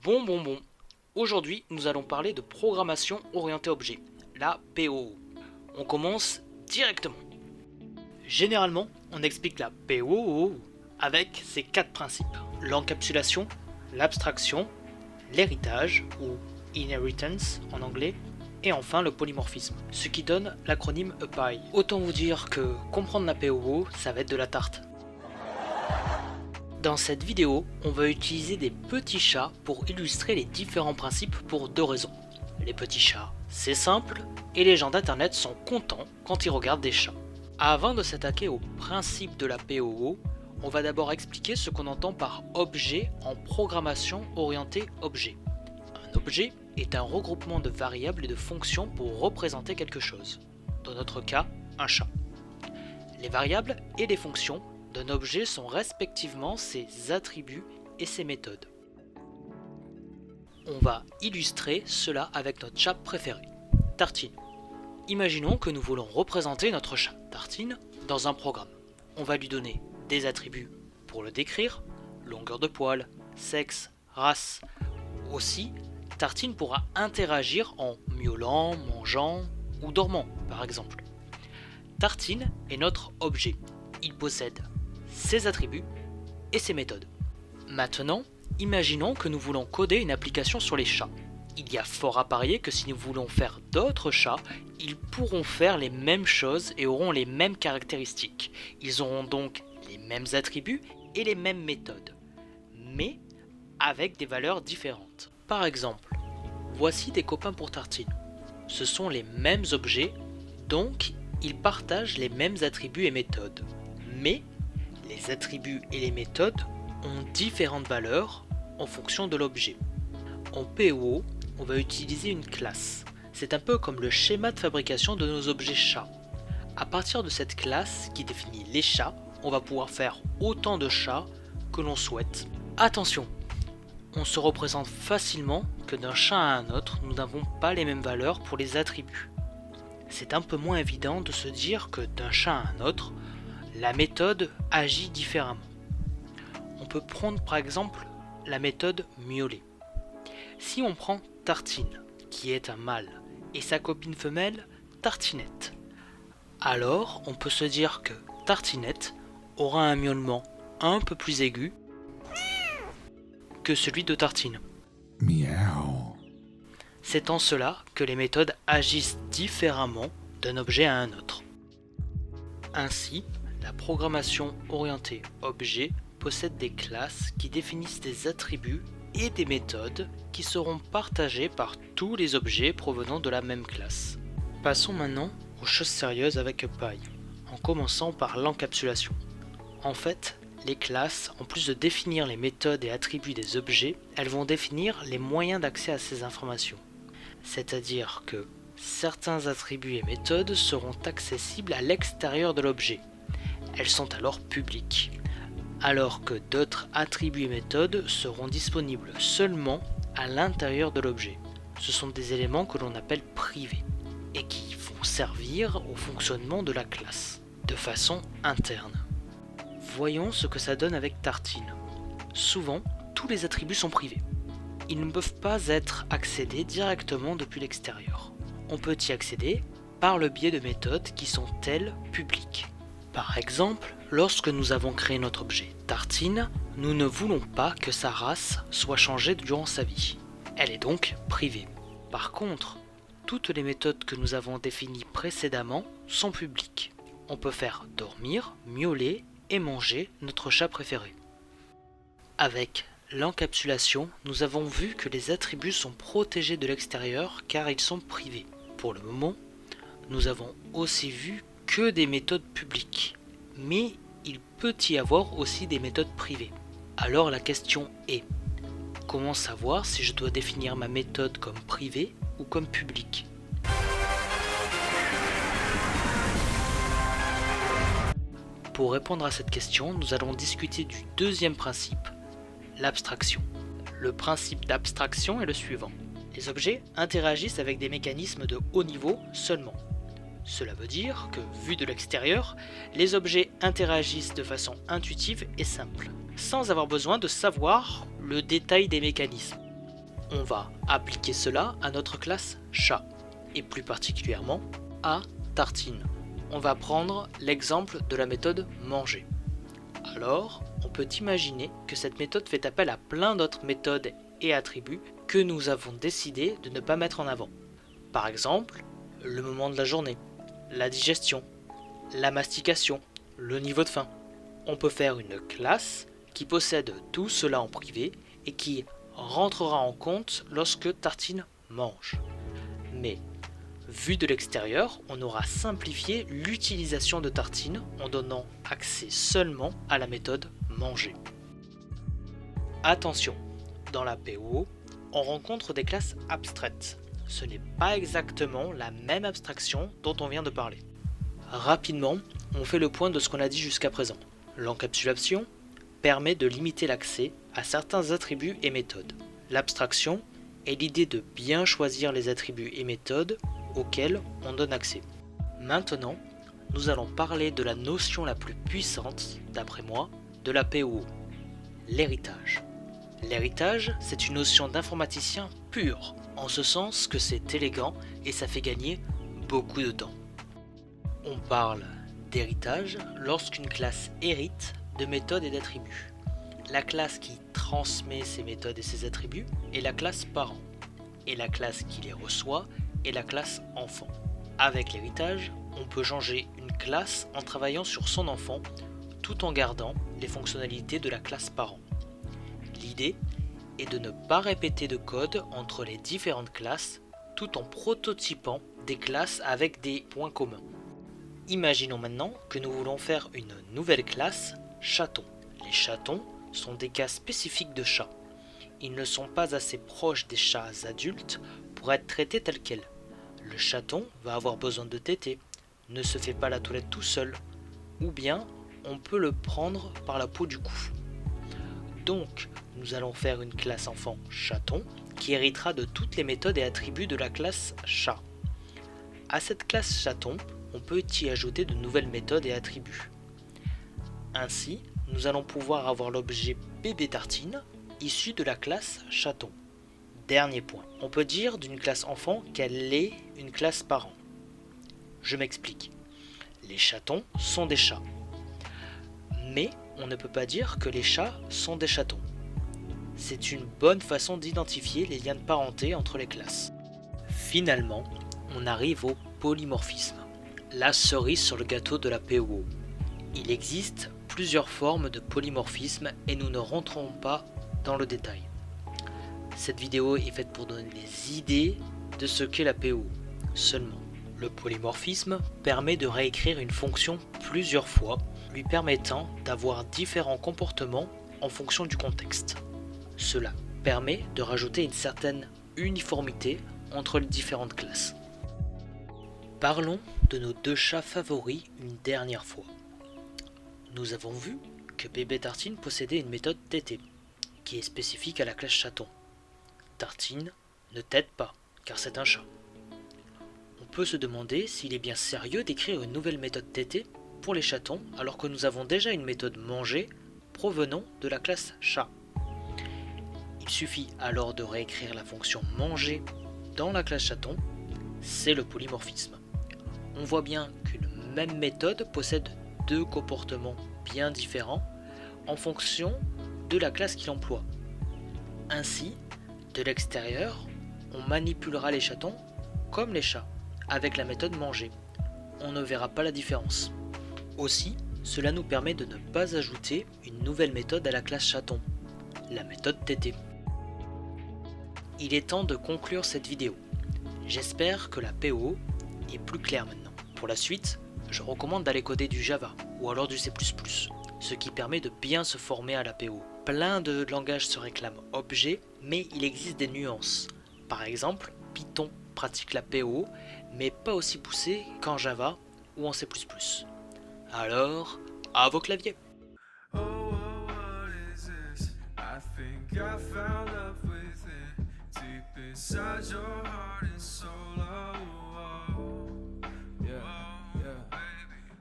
Bon. Aujourd'hui, nous allons parler de programmation orientée objet, la POO. On commence directement. Généralement, on explique la POO avec ces 4 principes. L'encapsulation, l'abstraction, l'héritage ou inheritance en anglais, et enfin le polymorphisme, ce qui donne l'acronyme API. Autant vous dire que comprendre la POO, ça va être de la tarte. Dans cette vidéo, on va utiliser des petits chats pour illustrer les différents principes pour 2 raisons. Les petits chats, c'est simple, et les gens d'internet sont contents quand ils regardent des chats. Avant de s'attaquer au principe de la POO, on va d'abord expliquer ce qu'on entend par objet en programmation orientée objet. Un objet est un regroupement de variables et de fonctions pour représenter quelque chose. Dans notre cas, un chat. Les variables et les fonctions d'un objet sont respectivement ses attributs et ses méthodes. On va illustrer cela avec notre chat préféré, Tartine. Imaginons que nous voulons représenter notre chat Tartine dans un programme. On va lui donner des attributs pour le décrire, longueur de poil, sexe, race. Aussi, Tartine pourra interagir en miaulant, mangeant ou dormant, par exemple. Tartine est notre objet. Il possède ses attributs et ses méthodes. Maintenant, imaginons que nous voulons coder une application sur les chats. Il y a fort à parier que si nous voulons faire d'autres chats, ils pourront faire les mêmes choses et auront les mêmes caractéristiques. Ils auront donc les mêmes attributs et les mêmes méthodes, mais avec des valeurs différentes. Par exemple, voici des copains pour Tartine. Ce sont les mêmes objets, donc ils partagent les mêmes attributs et méthodes. Mais les attributs et les méthodes ont différentes valeurs en fonction de l'objet. En POO, on va utiliser une classe. C'est un peu comme le schéma de fabrication de nos objets chats. À partir de cette classe qui définit les chats, on va pouvoir faire autant de chats que l'on souhaite. Attention, on se représente facilement que d'un chat à un autre, nous n'avons pas les mêmes valeurs pour les attributs. C'est un peu moins évident de se dire que d'un chat à un autre, la méthode agit différemment. On peut prendre par exemple la méthode miauler. Si on prend Tartine, qui est un mâle, et sa copine femelle, Tartinette, alors on peut se dire que Tartinette aura un miaulement un peu plus aigu que celui de Tartine. Miaou. C'est en cela que les méthodes agissent différemment d'un objet à un autre. Ainsi, la programmation orientée objet possède des classes qui définissent des attributs et des méthodes qui seront partagées par tous les objets provenant de la même classe. Passons maintenant aux choses sérieuses avec API, en commençant par l'encapsulation. En fait, les classes, en plus de définir les méthodes et attributs des objets, elles vont définir les moyens d'accès à ces informations. C'est-à-dire que certains attributs et méthodes seront accessibles à l'extérieur de l'objet. Elles sont alors publiques, alors que d'autres attributs et méthodes seront disponibles seulement à l'intérieur de l'objet. Ce sont des éléments que l'on appelle privés et qui vont servir au fonctionnement de la classe de façon interne. Voyons ce que ça donne avec Tartine. Souvent, tous les attributs sont privés. Ils ne peuvent pas être accédés directement depuis l'extérieur. On peut y accéder par le biais de méthodes qui sont elles publiques. Par exemple, lorsque nous avons créé notre objet Tartine, nous ne voulons pas que sa race soit changée durant sa vie. Elle est donc privée. Par contre, toutes les méthodes que nous avons définies précédemment sont publiques. On peut faire dormir, miauler et manger notre chat préféré. Avec l'encapsulation, nous avons vu que les attributs sont protégés de l'extérieur car ils sont privés. Pour le moment, nous avons aussi vu que des méthodes publiques, mais il peut y avoir aussi des méthodes privées. Alors la question est, comment savoir si je dois définir ma méthode comme privée ou comme publique ? Pour répondre à cette question, nous allons discuter du deuxième principe, l'abstraction. Le principe d'abstraction est le suivant. Les objets interagissent avec des mécanismes de haut niveau seulement. Cela veut dire que, vu de l'extérieur, les objets interagissent de façon intuitive et simple, sans avoir besoin de savoir le détail des mécanismes. On va appliquer cela à notre classe chat, et plus particulièrement à tartine. On va prendre l'exemple de la méthode manger. Alors, on peut imaginer que cette méthode fait appel à plein d'autres méthodes et attributs que nous avons décidé de ne pas mettre en avant. Par exemple, le moment de la journée, la digestion, la mastication, le niveau de faim. On peut faire une classe qui possède tout cela en privé et qui rentrera en compte lorsque Tartine mange. Mais, vu de l'extérieur, on aura simplifié l'utilisation de Tartine en donnant accès seulement à la méthode manger. Attention, dans la POO, on rencontre des classes abstraites. Ce n'est pas exactement la même abstraction dont on vient de parler. Rapidement, on fait le point de ce qu'on a dit jusqu'à présent. L'encapsulation permet de limiter l'accès à certains attributs et méthodes. L'abstraction est l'idée de bien choisir les attributs et méthodes auxquels on donne accès. Maintenant, nous allons parler de la notion la plus puissante, d'après moi, de la POO, l'héritage. L'héritage, c'est une notion d'informaticien pure, en ce sens que c'est élégant et ça fait gagner beaucoup de temps. On parle d'héritage lorsqu'une classe hérite de méthodes et d'attributs. La classe qui transmet ces méthodes et ces attributs est la classe parent, et la classe qui les reçoit est la classe enfant. Avec l'héritage, on peut changer une classe en travaillant sur son enfant tout en gardant les fonctionnalités de la classe parent. L'idée est de ne pas répéter de code entre les différentes classes tout en prototypant des classes avec des points communs. Imaginons maintenant que nous voulons faire une nouvelle classe chaton. Les chatons sont des cas spécifiques de chats. Ils ne sont pas assez proches des chats adultes pour être traités tels quels. Le chaton va avoir besoin de téter, ne se fait pas la toilette tout seul, ou bien on peut le prendre par la peau du cou. Donc, nous allons faire une classe enfant chaton qui héritera de toutes les méthodes et attributs de la classe chat. À cette classe chaton, on peut y ajouter de nouvelles méthodes et attributs. Ainsi, nous allons pouvoir avoir l'objet bébé tartine issu de la classe chaton. Dernier point, on peut dire d'une classe enfant qu'elle est une classe parent. Je m'explique. Les chatons sont des chats. Mais on ne peut pas dire que les chats sont des chatons. C'est une bonne façon d'identifier les liens de parenté entre les classes. Finalement, on arrive au polymorphisme, la cerise sur le gâteau de la POO. Il existe plusieurs formes de polymorphisme et nous ne rentrons pas dans le détail. Cette vidéo est faite pour donner des idées de ce qu'est la POO seulement. Le polymorphisme permet de réécrire une fonction plusieurs fois, lui permettant d'avoir différents comportements en fonction du contexte. Cela permet de rajouter une certaine uniformité entre les différentes classes. Parlons de nos deux chats favoris une dernière fois. Nous avons vu que bébé Tartine possédait une méthode TT, qui est spécifique à la classe chaton. Tartine ne tète pas, car c'est un chat. On peut se demander s'il est bien sérieux d'écrire une nouvelle méthode TT pour les chatons alors que nous avons déjà une méthode manger provenant de la classe chat. Il suffit alors de réécrire la fonction manger dans la classe chaton, c'est le polymorphisme. On voit bien qu'une même méthode possède deux comportements bien différents en fonction de la classe qu'il emploie. Ainsi, de l'extérieur, on manipulera les chatons comme les chats avec la méthode manger. On ne verra pas la différence. Aussi, cela nous permet de ne pas ajouter une nouvelle méthode à la classe chaton, la méthode TT. Il est temps de conclure cette vidéo. J'espère que la POO est plus claire maintenant. Pour la suite, je recommande d'aller coder du Java ou alors du C++, ce qui permet de bien se former à la POO. Plein de langages se réclament objet, mais il existe des nuances. Par exemple, Python pratique la POO, mais pas aussi poussé qu'en Java ou en C++. Alors, à vos claviers! Oh, what is this? I think I found love with it. Deep inside your heart and soul.